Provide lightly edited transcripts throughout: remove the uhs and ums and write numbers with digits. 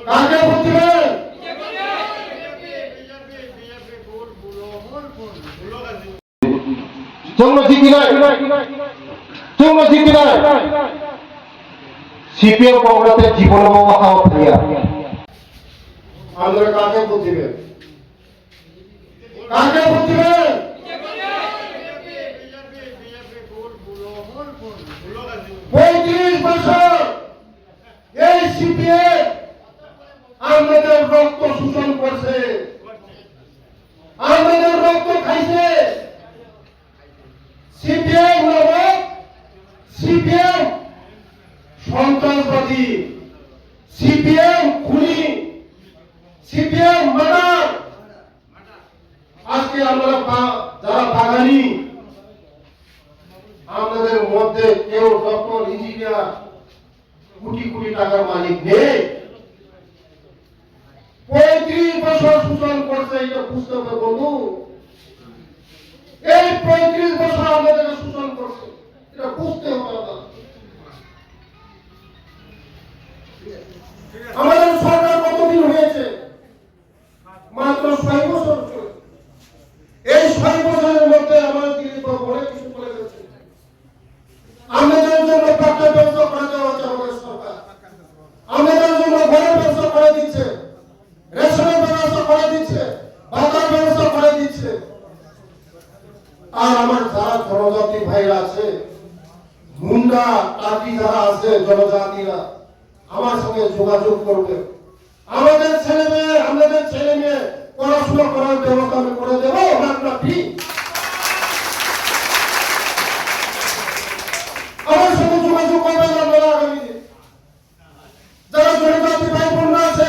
কাকে ভোট দিবেন? তোমরা জিতি নাই, তোমরা জিতি নাই। সিপিএম কংগ্রেসের জীবন মহাও প্রিয়া। আপনারা কাকে ভোট দিবেন? কাকে ভোট দিবেন? 35 বছর এই সিপিএম আমাদের রক্ত শোষণ করছে, আমাদের রক্ত খাইছে। সিপিএম হলো সিপিএম সন্ত্রাসবাদী, সিপিএম খুনি, সিপিএম মার্ডার। আজকে আমরা যারা বাঙালি, আমাদের মধ্যে কেউ ডক্টর, ইঞ্জিনিয়ার, কোটি কোটি টাকার মালিক নেই। 35 বছর শোষণ করছে, এটা বুঝতে হবে বন্ধু। এই 35 বছর আমাদের শোষণ করছে, এটা বুঝতে হবে। আমাদের সরকার কতদিন হয়েছে? মাত্র 6 বছর। এই 6 বছরের মধ্যে আমাদের দিল্লি অনেক কিছু করে গেছে। আমাদের জন্য পাকা ব্যবস্থা করে দেওয়া হচ্ছে আমাদের সরকার, আমাদের জন্য ঘরের ব্যবস্থা করে দিচ্ছে, রেশনের ব্যবস্থা করে দিচ্ছে, ভাতার ব্যবস্থা করে দিচ্ছে। আর আমার যারা জনজাতি ভাইরা আছে, মুন্ডা টাকি যারা আছে, জনজাতিরা আমার সঙ্গে যোগাযোগ করবে। আমাদের ছেলে মেয়ে পড়াশোনা করার ব্যবস্থা আমি করে দেবো। আমার সঙ্গে যোগাযোগ করবেন আপনারা। আগামীতে যারা জনজাতি ভাই বোনরা আছে,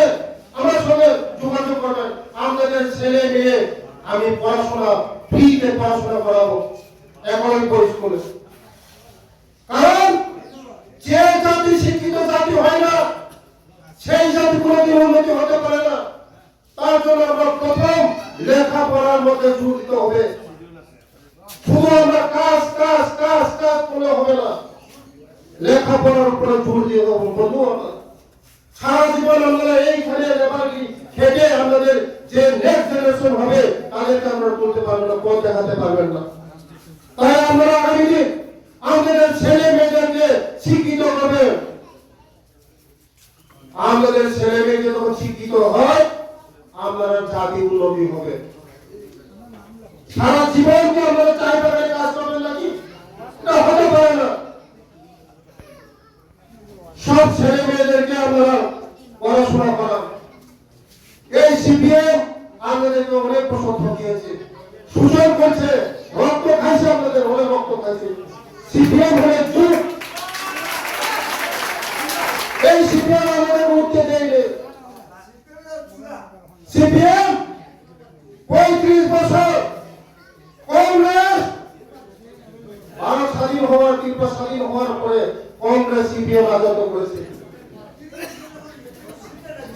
আমার সঙ্গে যোগাযোগ করবেন। আপনাদের ছেলে মেয়ে আমি পড়াশোনা ফ্রিতে পড়াশোনা করাবো একই স্কুলে। কারণ যে জাতি শিক্ষিত জাতি হয় না, সেই জাতি কোনোদিন উন্নতি হতে পারে না। তার জন্য আমরা প্রথম লেখাপড়ার মধ্যে জোর দিতে হবে। শুধু আমরা কাজ কাজ কাজ কাজ করলে হবে না, লেখাপড়ার উপরে জোর দিয়ে দেবো বন্ধু। সারা জীবন আমরা এইখানে লেবারি খেটে আমাদের যে নেক্সট জেনারেশন হবে তাদেরকে আমরা তুলতে পারবো না, পথ দেখাতে পারবেন না। তাই আমরা আগামী দিন আমাদের ছেলে মেয়েদেরকে শিক্ষিত করবে। আমাদের ছেলে মেয়ে যখন শিক্ষিত হয়, আপনারা জাতি উন্নতি হবে। সারা জীবন কি আপনারা চাই বাগানে কাজ করবেন নাকি? এটা হতে পারে না। সব ছেলে মেয়েদেরকে আপনারা পড়াশোনা করান। এই সিপিএম আপনাদেরকে অনেক বছর ঠকিয়েছে, শোষণ করছে, রক্ত খাইছে, আপনাদের অনেক রক্ত খাইছে। সিপিএম হলে চুপ। এই সিপিএম আমাদের উঠতে দেয়নি। সিপিএম 35 বছর, কংগ্রেস ভারত স্বাধীন হওয়ার, ত্রিপুরা স্বাধীন হওয়ার পরে কংগ্রেস সিপিএম রাজত্ব করেছে।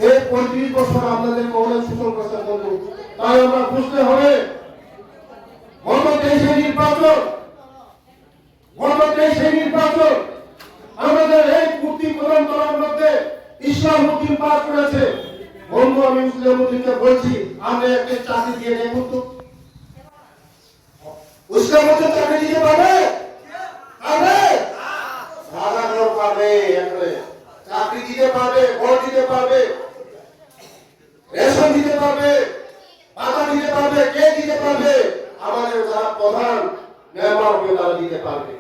এই 35 বছর আপনাদেরকে অনেক শোষণ করেছে বন্ধু। তাই আমরা বুঝতে হবে, গত 23 নির্বাচন আমাদের এই কুর্তি প্রদান করার মধ্যে ইসলামউদ্দিন পাস করেছে। বন্ধু, আমি ইসলামউদ্দিনকে বলছি, আমরা একটা চাকরি দিয়ে নেব তো। ইসলামউদ্দিন চাকরি দিতে পারবে? চাকরি দিতে পারবে, ঘর দিতে পারবে, রেশন দিতে পারবে, ভাতা দিতে পারবে। কে দিতে পারবে? আমাদের যারা প্রধান মেম্বার হবে তারা দিতে পারবে।